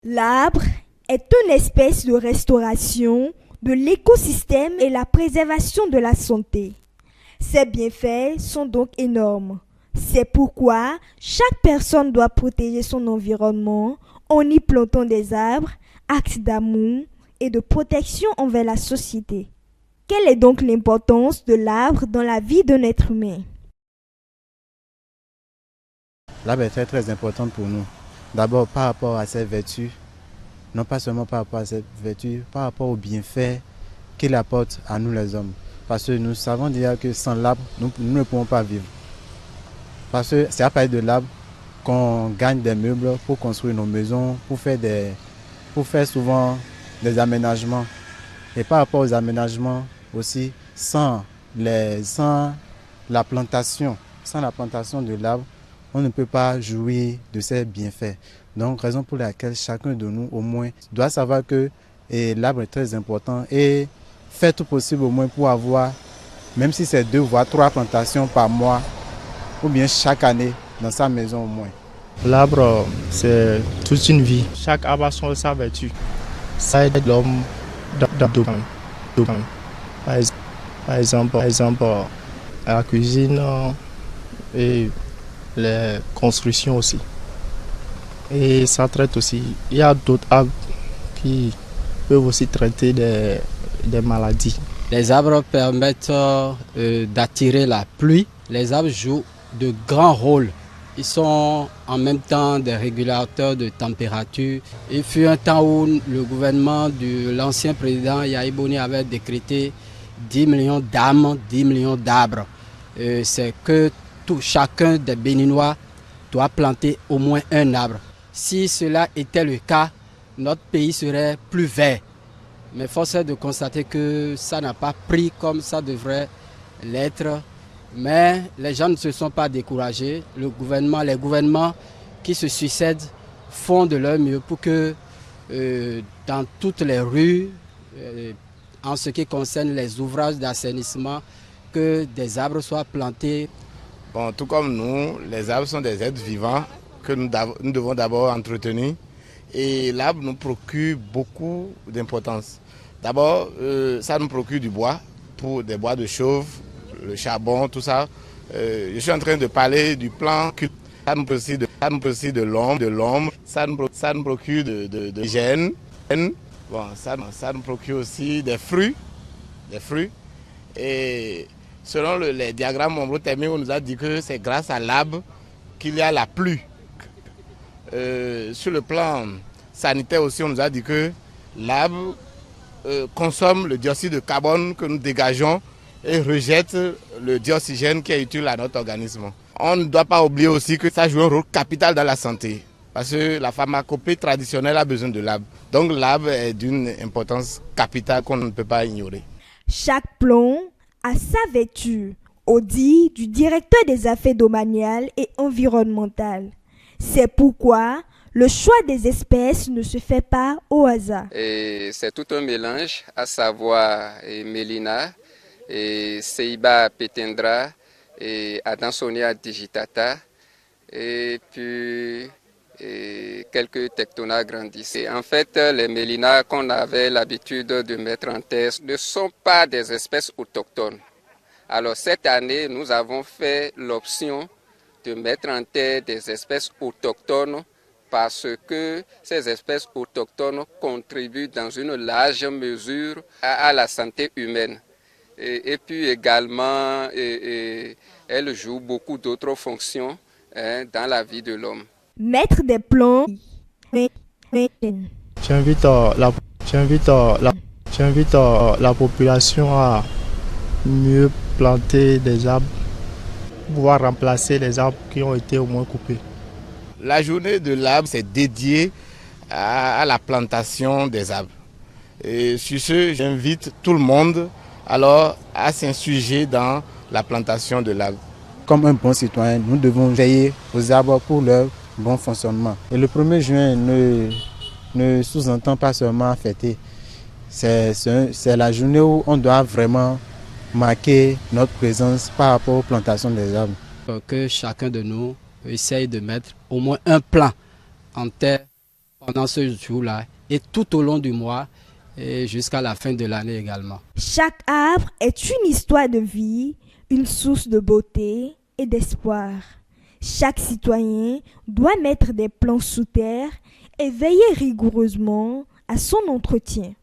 L'arbre est une espèce de restauration de l'écosystème et la préservation de la santé. Ses bienfaits sont donc énormes. C'est pourquoi chaque personne doit protéger son environnement en y plantant des arbres, acte d'amour et de protection envers la société. Quelle est donc l'importance de l'arbre dans la vie d'un être humain? L'arbre est très important pour nous. D'abord par rapport à ses vertus, non pas seulement par rapport à ses vertus, par rapport aux bienfaits qu'il apporte à nous les hommes. Parce que nous savons déjà que sans l'arbre, nous ne pouvons pas vivre. Parce que c'est à partir de l'arbre qu'on gagne des meubles pour construire nos maisons, pour faire souvent des aménagements. Et par rapport aux aménagements aussi, sans la plantation de l'arbre, on ne peut pas jouir de ses bienfaits. Donc, raison pour laquelle chacun de nous, au moins, doit savoir que l'arbre est très important et faire tout possible au moins pour avoir, même si c'est 2 voire 3 plantations par mois, ou bien chaque année, dans sa maison au moins. L'arbre, c'est toute une vie. Chaque arbre a sa vertu. Ça aide l'homme dans tout. Par exemple, à la cuisine et les constructions aussi. Et ça traite aussi. Il y a d'autres arbres qui peuvent aussi traiter des maladies. Les arbres permettent d'attirer la pluie. Les arbres jouent de grands rôles. Ils sont en même temps des régulateurs de température. Il fut un temps où le gouvernement de l'ancien président Yahi Boni avait décrété 10 millions d'âmes, 10 millions d'arbres. C'est que chacun des Béninois doit planter au moins un arbre. Si cela était le cas, notre pays serait plus vert. Mais force est de constater que ça n'a pas pris comme ça devrait l'être. Mais les gens ne se sont pas découragés. Les gouvernements qui se succèdent font de leur mieux pour que dans toutes les rues, en ce qui concerne les ouvrages d'assainissement, que des arbres soient plantés. Bon, tout comme nous, les arbres sont des êtres vivants que nous devons d'abord entretenir. Et l'arbre nous procure beaucoup d'importance. D'abord, ça nous procure du bois, pour des bois de chauffe, le charbon, tout ça. Je suis en train de parler du plan. Ça nous procure de l'ombre, ça nous procure de l'hygiène. Bon, ça nous procure aussi des fruits. Et selon les diagrammes ombrothermiques, on nous a dit que c'est grâce à l'arbre qu'il y a la pluie. Sur le plan sanitaire aussi, on nous a dit que l'arbre consomme le dioxyde de carbone que nous dégageons et rejette le dioxygène qui est utile à notre organisme. On ne doit pas oublier aussi que ça joue un rôle capital dans la santé, parce que la pharmacopée traditionnelle a besoin de l'arbre. Donc l'arbre est d'une importance capitale qu'on ne peut pas ignorer. Chaque plomb a sa vertu, au dit du directeur des affaires domaniales et environnementales. C'est pourquoi le choix des espèces ne se fait pas au hasard. C'est tout un mélange, à savoir Mélina, Ceiba petendra, Adansonia digitata, et puis quelques Tectona grandis. En fait, les Mélina qu'on avait l'habitude de mettre en terre ne sont pas des espèces autochtones. Alors cette année, nous avons fait l'option de mettre en terre des espèces autochtones parce que ces espèces autochtones contribuent dans une large mesure à la santé humaine. Et puis également, elles jouent beaucoup d'autres fonctions dans la vie de l'homme. Mettre des plants. J'invite la population à mieux planter des arbres, pouvoir remplacer les arbres qui ont été au moins coupés. La journée de l'arbre, c'est dédié à la plantation des arbres. Et sur ce, j'invite tout le monde alors à s'insurger dans la plantation de l'arbre. Comme un bon citoyen, nous devons veiller aux arbres pour leur bon fonctionnement. Et le 1er juin ne sous-entend pas seulement fêter. C'est la journée où on doit vraiment marquer notre présence par rapport aux plantations des arbres. Que chacun de nous essaye de mettre au moins un plant en terre pendant ce jour-là et tout au long du mois et jusqu'à la fin de l'année également. Chaque arbre est une histoire de vie, une source de beauté et d'espoir. Chaque citoyen doit mettre des plants sous terre et veiller rigoureusement à son entretien.